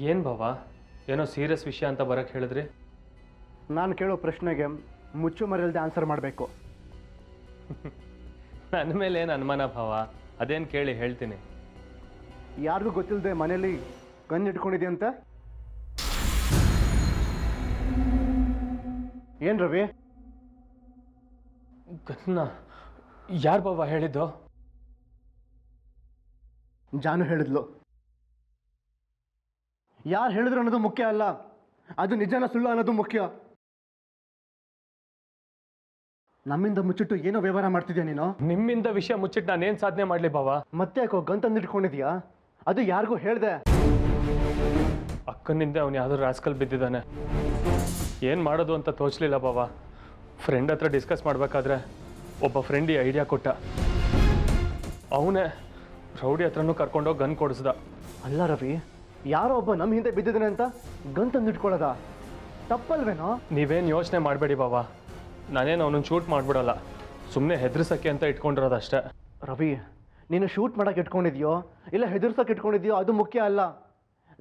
ಏನು ಬಾವ ಏನೋ ಸೀರಿಯಸ್ ವಿಷಯ ಅಂತ ಬರೋಕ್ಕೆ ಹೇಳಿದ್ರಿ? ನಾನು ಕೇಳೋ ಪ್ರಶ್ನೆಗೆ ಮುಚ್ಚು ಮರೆಯಲ್ದೆ ಆನ್ಸರ್ ಮಾಡಬೇಕು. ನನ್ನ ಮೇಲೆ ಏನು ಅನುಮಾನ ಭಾವ? ಅದೇನು ಕೇಳಿ ಹೇಳ್ತೀನಿ. ಯಾರಿಗೂ ಗೊತ್ತಿಲ್ಲದೆ ಮನೇಲಿ ಗನ್ ಇಟ್ಕೊಂಡಿದ್ಯಂತ? ಏನು ರವಿ? ಗನ್ನ ಯಾರು ಬಾವ ಹೇಳಿದ್ದು? ಜಾನು ಹೇಳಿದ್ಲು. ಯಾರು ಹೇಳಿದ್ರು ಅನ್ನೋದು ಮುಖ್ಯ ಅಲ್ಲ, ಅದು ನಿಜನ ಸುಳ್ಳು ಅನ್ನೋದು ಮುಖ್ಯ. ನಮ್ಮಿಂದ ಮುಚ್ಚಿಟ್ಟು ಏನೋ ವ್ಯವಹಾರ ಮಾಡ್ತಿದ್ಯಾ ನೀನು? ನಿಮ್ಮಿಂದ ವಿಷಯ ಮುಚ್ಚಿಟ್ಟು ನಾನೇನು ಸಾಧನೆ ಮಾಡಲಿ ಬಾವ? ಮತ್ತೆ ಯಾಕೋ ಗನ್ ತಂದಿಟ್ಕೊಂಡಿದ್ಯಾ? ಅದು ಯಾರಿಗೂ ಹೇಳ್ದೆ? ಅಕ್ಕನಿಂದ ಅವನು ಯಾವುದೋ ರಾಸ್ಕಲ್ ಬಿದ್ದಿದ್ದಾನೆ. ಏನು ಮಾಡೋದು ಅಂತ ತೋಚಲಿಲ್ಲ ಬಾವ. ಫ್ರೆಂಡ್ ಹತ್ರ ಡಿಸ್ಕಸ್ ಮಾಡಬೇಕಾದ್ರೆ ಒಬ್ಬ ಫ್ರೆಂಡ್ ಈ ಐಡಿಯಾ ಕೊಟ್ಟ. ಅವನೇ ರೌಡಿ ಹತ್ರನೂ ಕರ್ಕೊಂಡೋಗಿ ಗನ್ ಕೊಡಿಸ್ದ. ಅಲ್ಲ ರವಿ, ಯಾರೋ ಒಬ್ಬ ನಮ್ಮ ಹಿಂದೆ ಬಿದ್ದಿದ್ದಾನೆ ಅಂತ ಗನ್ ತಂದಿಟ್ಕೊಳ್ಳೋದ ತಪ್ಪಲ್ವೇನೋ? ನೀವೇನು ಯೋಚನೆ ಮಾಡಬೇಡಿ ಬಾವ, ನಾನೇನು ಅವನನ್ನು ಶೂಟ್ ಮಾಡಿಬಿಡಲ್ಲ. ಸುಮ್ಮನೆ ಹೆದರ್ಸಕ್ಕೆ ಅಂತ ಇಟ್ಕೊಂಡಿರೋದಷ್ಟೇ. ರವಿ, ನೀನು ಶೂಟ್ ಮಾಡೋಕೆ ಇಟ್ಕೊಂಡಿದ್ಯೋ ಇಲ್ಲ ಹೆದರ್ಸೋಕೆ ಇಟ್ಕೊಂಡಿದ್ಯೋ ಅದು ಮುಖ್ಯ ಅಲ್ಲ.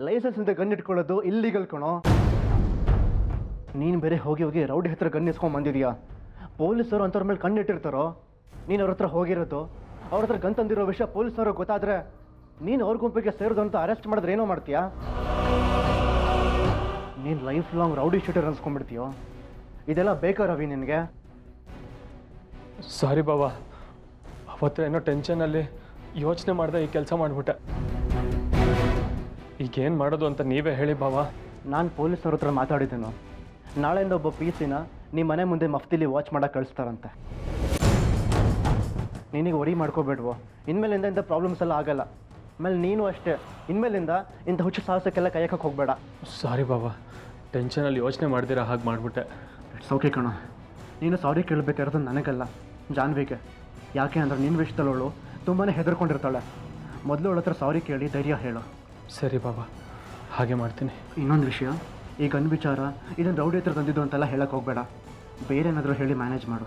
ಲೈಸೆನ್ಸ್ ಇಂದ ಗನ್ ಇಟ್ಕೊಳ್ಳೋದು ಇಲ್ಲೀಗಲ್ ಕಣೋ. ನೀನು ಬೇರೆ ಹೋಗಿ ಹೋಗಿ ರೌಡಿ ಹತ್ರ ಗನ್ ಇಸ್ಕೊಂಡು ಬಂದಿದ್ಯಾ. ಪೊಲೀಸರು ಅಂಥವ್ರ ಮೇಲೆ ಕಣ್ಣಿಟ್ಟಿರ್ತಾರೋ? ನೀನು ಅವ್ರ ಹತ್ರ ಹೋಗಿರೋದು, ಅವ್ರ ಹತ್ರ ಗನ್ ತಂದಿರೋ ವಿಷಯ ಪೊಲೀಸವ್ರಿಗೆ ಗೊತ್ತಾದರೆ ನೀನು ಅವ್ರ ಗುಂಪಿಗೆ ಸೇರಿದು ಅಂತ ಅರೆಸ್ಟ್ ಮಾಡಿದ್ರೆ ಏನೋ ಮಾಡ್ತೀಯಾ? ನೀನು ಲೈಫ್ ಲಾಂಗ್ ರೌಡಿ ಶೂಟರ್ ಅನ್ಸ್ಕೊಂಡ್ಬಿಡ್ತೀಯೋ? ಇದೆಲ್ಲ ಬೇಕಾ ರವಿ ನಿನಗೆ? ಸಾರಿ ಬಾವ, ಅವತ್ತು ಏನೋ ಟೆನ್ಷನಲ್ಲಿ ಯೋಚನೆ ಮಾಡಿದೆ ಈ ಕೆಲಸ ಮಾಡಿಬಿಟ್ಟೆ. ಈಗೇನು ಮಾಡೋದು ಅಂತ ನೀವೇ ಹೇಳಿ ಬಾವ. ನಾನು ಪೊಲೀಸವ್ರ ಹತ್ರ ಮಾತಾಡಿದ್ದೇನು, ನಾಳೆಯಿಂದ ಒಬ್ಬ PC-ನ ನಿಮ್ಮ ಮನೆ ಮುಂದೆ ಮಫ್ತಿಲಿ ವಾಚ್ ಮಾಡೋಕೆ ಕಳಿಸ್ತಾರಂತೆ. ನಿನಗೆ ವರಿ ಮಾಡ್ಕೋಬೇಡ್ವೋ, ಇನ್ಮೇಲಿಂದ ಇಂಥ ಪ್ರಾಬ್ಲಮ್ಸ್ ಎಲ್ಲ ಆಗಲ್ಲ. ಆಮೇಲೆ ನೀನು ಅಷ್ಟೇ, ಇನ್ಮೇಲಿಂದ ಇಂಥ ಹುಚ್ಚು ಸಾಹಸಕ್ಕೆಲ್ಲ ಕೈಯಕ್ಕೆ ಹೋಗಬೇಡ. ಸಾರಿ ಬಾವ, ಟೆನ್ಷನಲ್ಲಿ ಯೋಚನೆ ಮಾಡ್ದಿರ ಹಾಗೆ ಮಾಡಿಬಿಟ್ಟೆ. ಇಟ್ಸ್ ಓಕೆ ಕಣೋ. ನೀನು ಸಾರಿ ಕೇಳಬೇಕಾಗಿರೋದು ನನಗಲ್ಲ, ಜಾನ್ವಿಗೆ. ಯಾಕೆ ಅಂದರೆ ನಿನ್ನ ವಿಷಯದಲ್ಲಿ ಅವಳು ತುಂಬಾ ಹೆದರ್ಕೊಂಡಿರ್ತಾಳೆ. ಮೊದಲು ಅವಳ ಹತ್ರ ಸಾರಿ ಕೇಳಿ ಧೈರ್ಯ ಹೇಳು. ಸರಿ ಬಾಬಾ, ಹಾಗೆ ಮಾಡ್ತೀನಿ. ಇನ್ನೊಂದು ವಿಷಯ, ಈ ಗನ್ ವಿಚಾರ ಇದನ್ನು ರೌಡಿ ಹತ್ರ ತಂದಿದ್ದು ಅಂತೆಲ್ಲ ಹೇಳಕ್ಕೆ ಹೋಗಬೇಡ. ಬೇರೆ ಏನಾದರೂ ಹೇಳಿ ಮ್ಯಾನೇಜ್ ಮಾಡು.